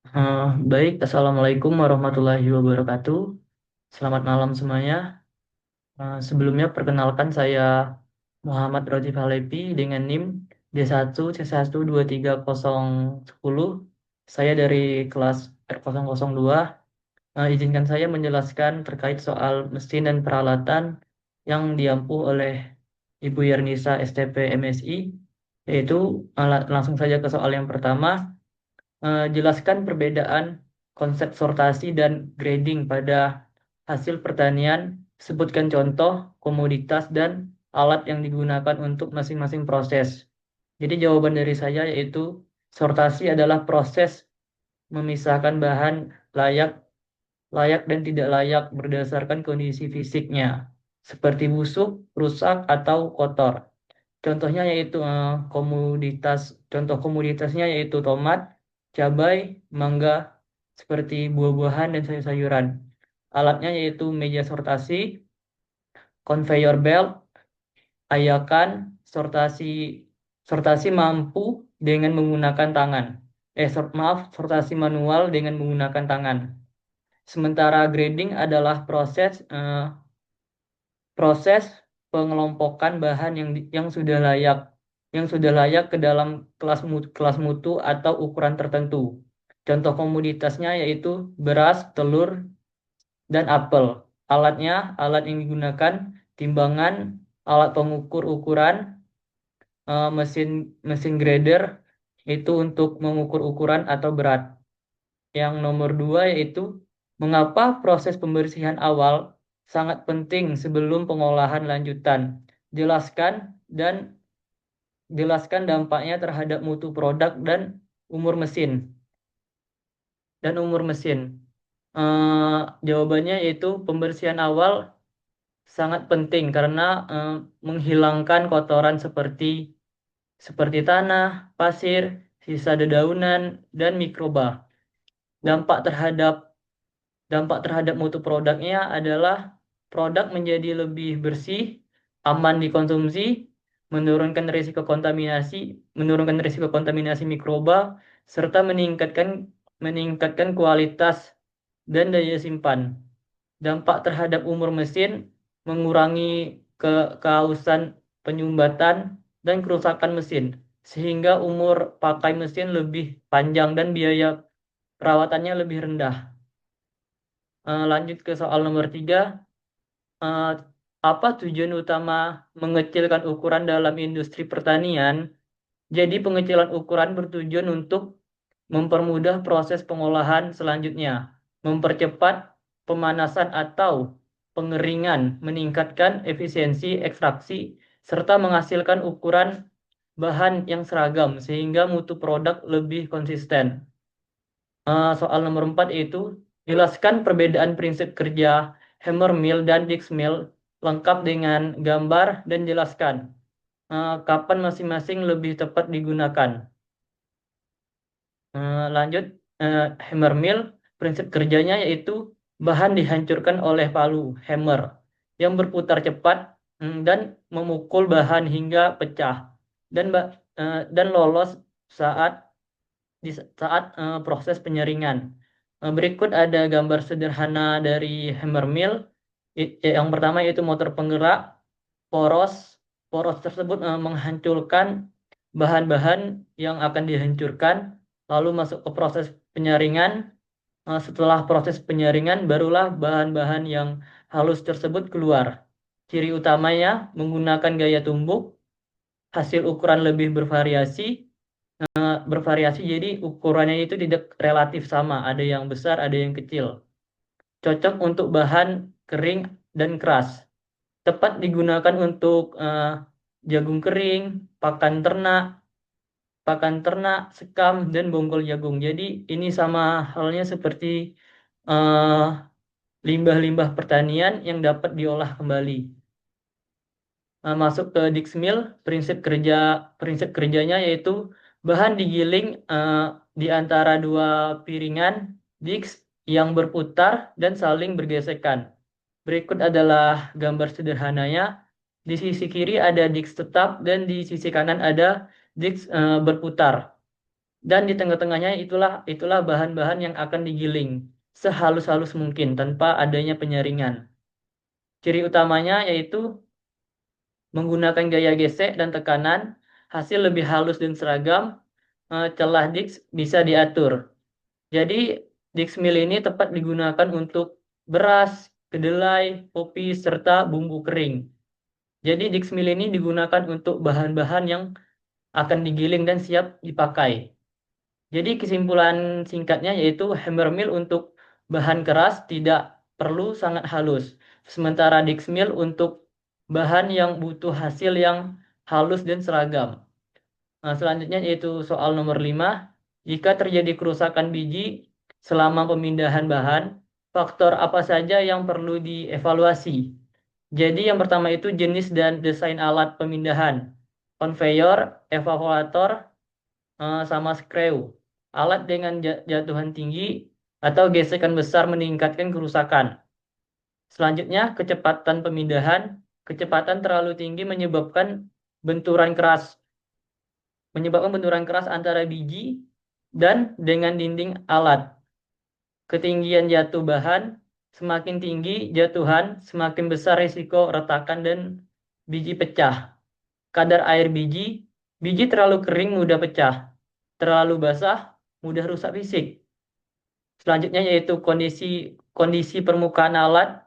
Baik, Assalamualaikum warahmatullahi wabarakatuh. Selamat malam semuanya. Sebelumnya perkenalkan saya Muhammad Roti Halepi dengan NIM D1C123010. Saya dari kelas R002. Izinkan saya menjelaskan terkait soal mesin dan peralatan yang diampu oleh Ibu Yernisa STP MSI, yaitu langsung saja ke soal yang pertama. Jelaskan perbedaan konsep sortasi dan grading pada hasil pertanian. Sebutkan contoh, komoditas, dan alat yang digunakan untuk masing-masing proses. Jadi jawaban dari saya yaitu sortasi adalah proses memisahkan bahan layak, layak dan tidak layak berdasarkan kondisi fisiknya, seperti busuk, rusak, atau kotor. Contohnya yaitu komoditas, contoh komoditasnya yaitu tomat, cabai, mangga, seperti buah-buahan dan sayur-sayuran. Alatnya yaitu meja sortasi, conveyor belt, ayakan, sortasi sortasi mampu dengan menggunakan tangan. Maaf, sortasi manual dengan menggunakan tangan. Sementara grading adalah proses pengelompokan bahan yang sudah layak ke dalam kelas mutu atau ukuran tertentu. Contoh komoditasnya yaitu beras, telur, dan apel. Alat yang digunakan timbangan, alat pengukur ukuran, mesin mesin grader itu untuk mengukur ukuran atau berat. Yang nomor dua yaitu mengapa proses pembersihan awal sangat penting sebelum pengolahan lanjutan. Jelaskan dan jelaskan dampaknya terhadap mutu produk umur mesin dan umur mesin. Jawabannya yaitu pembersihan awal sangat penting karena menghilangkan kotoran seperti tanah, pasir, sisa dedaunan, dan mikroba. Dampak terhadap Dampak terhadap mutu produknya adalah produk menjadi lebih bersih, aman dikonsumsi, menurunkan risiko kontaminasi mikroba, serta meningkatkan kualitas dan daya simpan. Dampak terhadap umur mesin mengurangi kehausan penyumbatan dan kerusakan mesin, sehingga umur pakai mesin lebih panjang dan biaya perawatannya lebih rendah. Lanjut ke soal nomor 3. Eh, apa tujuan utama mengecilkan ukuran dalam industri pertanian? Jadi pengecilan ukuran bertujuan untuk mempermudah proses pengolahan selanjutnya, mempercepat pemanasan atau pengeringan, meningkatkan efisiensi ekstraksi, serta menghasilkan ukuran bahan yang seragam sehingga mutu produk lebih konsisten. Soal nomor 4 yaitu jelaskan perbedaan prinsip kerja hammer mill dan disc mill lengkap dengan gambar dan jelaskan kapan masing-masing lebih tepat digunakan. Lanjut, hammer mill, prinsip kerjanya yaitu bahan dihancurkan oleh palu hammer yang berputar cepat dan memukul bahan hingga pecah dan lolos saat proses penyaringan. Berikut ada gambar sederhana dari hammer mill. Yang pertama yaitu motor penggerak poros. Poros tersebut menghancurkan bahan-bahan yang akan dihancurkan, lalu masuk ke proses penyaringan. Setelah proses penyaringan, barulah bahan-bahan yang halus tersebut keluar. Ciri utamanya menggunakan gaya tumbuk, hasil ukuran lebih bervariasi, jadi ukurannya itu tidak relatif sama, ada yang besar, ada yang kecil. Cocok untuk bahan kering dan keras. Tepat digunakan untuk jagung kering, pakan ternak, sekam, dan bonggol jagung. Jadi ini sama halnya seperti eh, limbah-limbah pertanian yang dapat diolah kembali. Masuk ke Dixmill, prinsip kerjanya yaitu bahan digiling di antara dua piringan Dix yang berputar dan saling bergesekan. Berikut adalah gambar sederhananya. Di sisi kiri ada Dix tetap dan di sisi kanan ada Dix berputar. Dan di tengah-tengahnya itulah bahan-bahan yang akan digiling sehalus-halus mungkin tanpa adanya penyaringan. Ciri utamanya yaitu menggunakan gaya gesek dan tekanan, hasil lebih halus dan seragam, celah disk bisa diatur. Jadi disk mill ini tepat digunakan untuk beras, kedelai, kopi, serta bumbu kering. Jadi disk mill ini digunakan untuk bahan-bahan yang akan digiling dan siap dipakai. Jadi kesimpulan singkatnya yaitu hammer mill untuk bahan keras tidak perlu sangat halus. Sementara disk mill untuk bahan yang butuh hasil yang halus dan seragam. Nah, selanjutnya yaitu soal nomor 5. Jika terjadi kerusakan biji selama pemindahan bahan, faktor apa saja yang perlu dievaluasi? Jadi yang pertama itu jenis dan desain alat pemindahan. Conveyor, evaporator, sama screw. Alat dengan jatuhan tinggi atau gesekan besar meningkatkan kerusakan. Selanjutnya, kecepatan pemindahan. Kecepatan terlalu tinggi menyebabkan benturan keras antara biji dan dengan dinding alat. Ketinggian jatuh bahan, semakin tinggi jatuhan, semakin besar risiko retakan dan biji pecah. Kadar air biji, biji terlalu kering mudah pecah, terlalu basah mudah rusak fisik. Selanjutnya yaitu kondisi kondisi permukaan alat,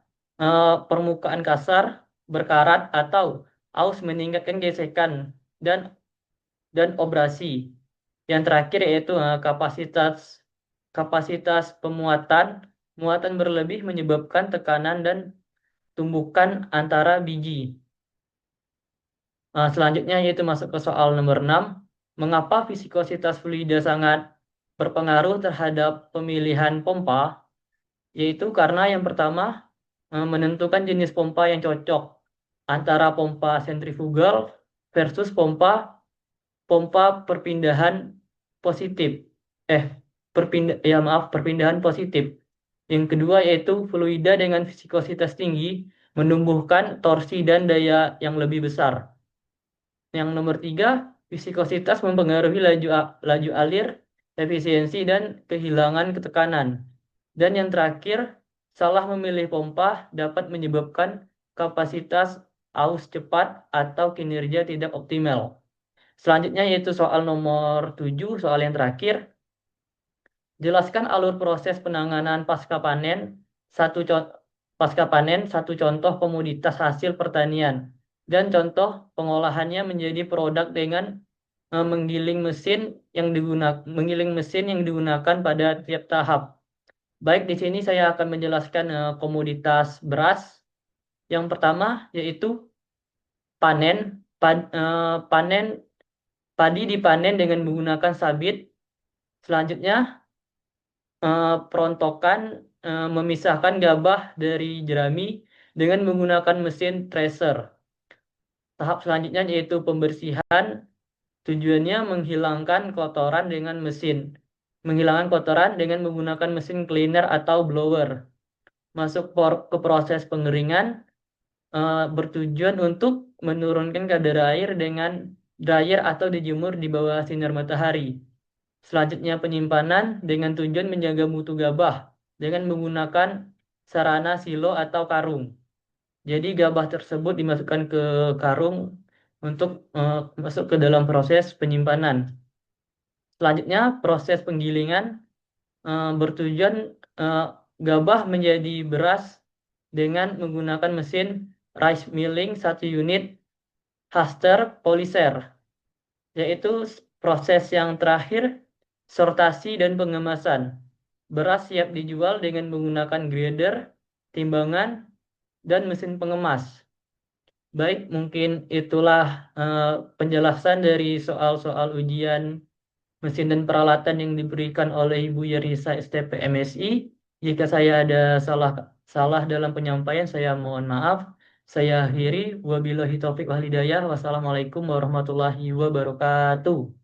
permukaan kasar, berkarat atau aus meningkatkan gesekan dan obrasi. Yang terakhir yaitu kapasitas pemuatan. Muatan berlebih menyebabkan tekanan dan tumbukan antara biji. Selanjutnya yaitu masuk ke soal nomor 6. Mengapa viskositas fluida sangat berpengaruh terhadap pemilihan pompa? Yaitu karena yang pertama menentukan jenis pompa yang cocok antara pompa sentrifugal versus pompa perpindahan positif. Perpindahan positif. Yang kedua yaitu fluida dengan viskositas tinggi menumbuhkan torsi dan daya yang lebih besar. Yang nomor 3, viskositas mempengaruhi laju alir, efisiensi, dan kehilangan ketekanan. Dan yang terakhir, salah memilih pompa dapat menyebabkan kapasitas aus cepat atau kinerja tidak optimal. Selanjutnya yaitu soal nomor 7, soal yang terakhir. Jelaskan alur proses penanganan pasca panen satu contoh komoditas hasil pertanian dan contoh pengolahannya menjadi produk dengan menggiling mesin yang digunakan pada tiap tahap. Baik, di sini saya akan menjelaskan komoditas beras. Yang pertama yaitu panen. Panen padi dipanen dengan menggunakan sabit. Selanjutnya perontokan, memisahkan gabah dari jerami dengan menggunakan mesin thresher. Tahap selanjutnya yaitu pembersihan. Tujuannya menghilangkan kotoran dengan menggunakan mesin cleaner atau blower. Masuk ke proses pengeringan, bertujuan untuk menurunkan kadar air dengan dryer atau dijemur di bawah sinar matahari. Selanjutnya penyimpanan dengan tujuan menjaga mutu gabah dengan menggunakan sarana silo atau karung. Jadi gabah tersebut dimasukkan ke karung untuk masuk ke dalam proses penyimpanan. Selanjutnya proses penggilingan bertujuan gabah menjadi beras dengan menggunakan mesin rice milling 1 unit Haster Polisher. Yaitu proses yang terakhir, sortasi dan pengemasan. Beras siap dijual dengan menggunakan grader, timbangan, dan mesin pengemas. Baik, mungkin itulah penjelasan dari soal-soal ujian mesin dan peralatan yang diberikan oleh Ibu Yerisa STP MSI. Jika saya ada salah dalam penyampaian, saya mohon maaf. Saya akhiri. Wabillahi taufiq wal hidayah. Wassalamualaikum warahmatullahi wabarakatuh.